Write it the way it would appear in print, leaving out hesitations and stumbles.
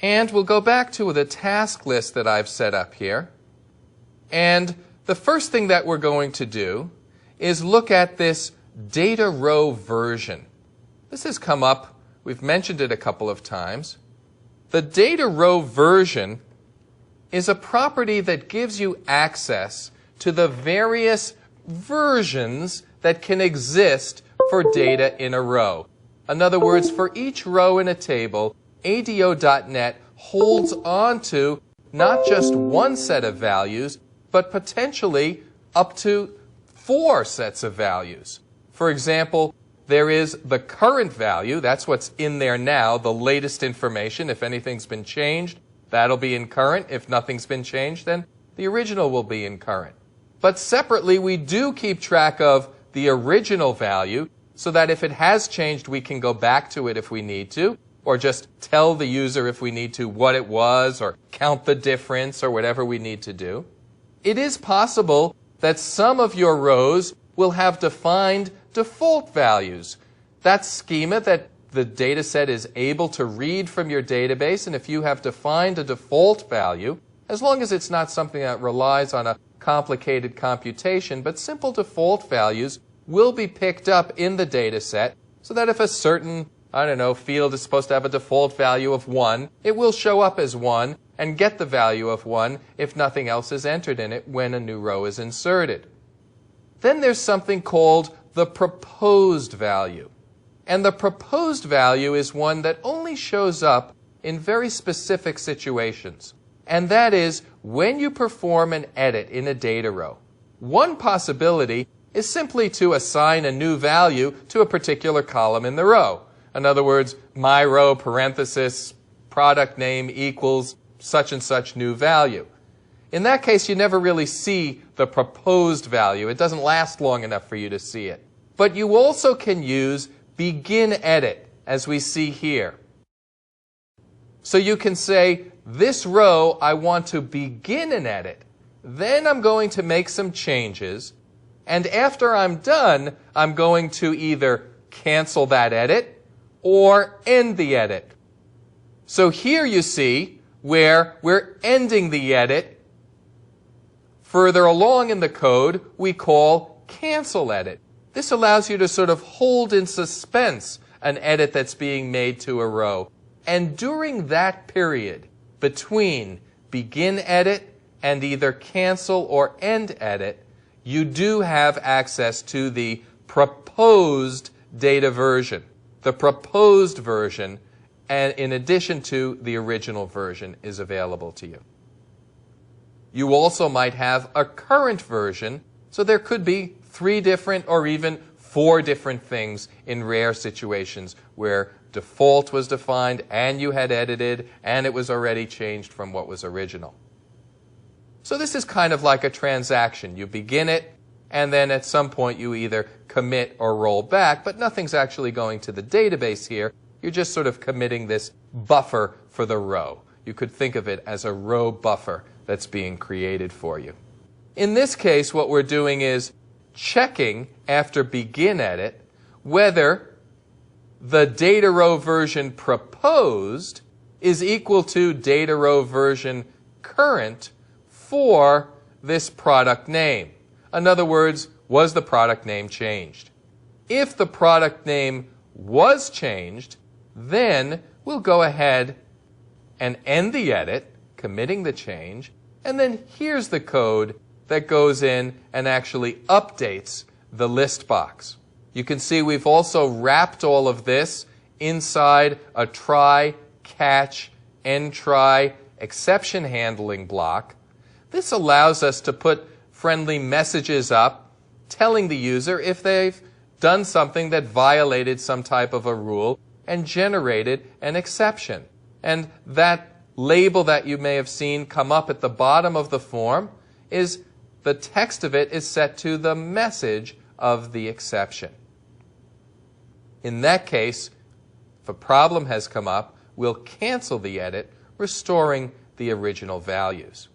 And we'll go back to the task list that I've set up here. And the first thing that we're going to do is look at this DataRowVersion. This has come up. We've mentioned it a couple of times. The DataRowVersion is a property that gives you access to the various versions that can exist for data in a row. In other words, for each row in a table, ADO.NET holds on to not just one set of values, but potentially up to 4 sets of values. For example, there is the current value. That's what's in there now, the latest information. If anything's been changed, that'll be in current. If nothing's been changed, then the original will be in current. But separately, we do keep track of the original value so that if it has changed, we can go back to it if we need to, or just tell the user if we need to what it was, or count the difference, or whatever we need to do. It is possible that some of your rows will have defined default values. That's schema that the data set is able to read from your database, and if you have defined a default value, as long as it's not something that relies on a complicated computation, but simple default values will be picked up in the data set so that if a certain, field is supposed to have a default value of 1, it will show up as 1 and get the value of 1 if nothing else is entered in it when a new row is inserted. Then there's something called the proposed value. And the proposed value is one that only shows up in very specific situations. And that is when you perform an edit in a data row. One possibility is simply to assign a new value to a particular column in the row. In other words, my row parenthesis product name equals such and such new value. In that case, you never really see the proposed value. It doesn't last long enough for you to see it. But you also can use begin edit, as we see here. So you can say, this row I want to begin an edit. Then I'm going to make some changes. And after I'm done, I'm going to either cancel that edit or end the edit. So here you see where we're ending the edit. Further along in the code, we call cancel edit. This allows you to sort of hold in suspense an edit that's being made to a row. And during that period, between begin edit and either cancel or end edit, you do have access to the proposed data version. The proposed version, and in addition to the original version, is available to you. You also might have a current version, so there could be 3 different or even 4 different things in rare situations where default was defined and you had edited and it was already changed from what was original. So this is kind of like a transaction. You begin it, and then at some point you either commit or roll back, but nothing's actually going to the database here. You're just sort of committing this buffer for the row. You could think of it as a row buffer that's being created for you. In this case, what we're doing is checking after begin edit whether the DataRowVersion proposed is equal to DataRowVersion current for this product name. In other words, was the product name changed? If the product name was changed, then we'll go ahead and end the edit, committing the change, and then here's the code that goes in and actually updates the list box. You can see we've also wrapped all of this inside a try, catch, end try, exception handling block. This allows us to put friendly messages up telling the user if they've done something that violated some type of a rule and generated an exception. And that label that you may have seen come up at the bottom of the form is the text of it is set to the message of the exception. In that case, if a problem has come up, we'll cancel the edit, restoring the original values.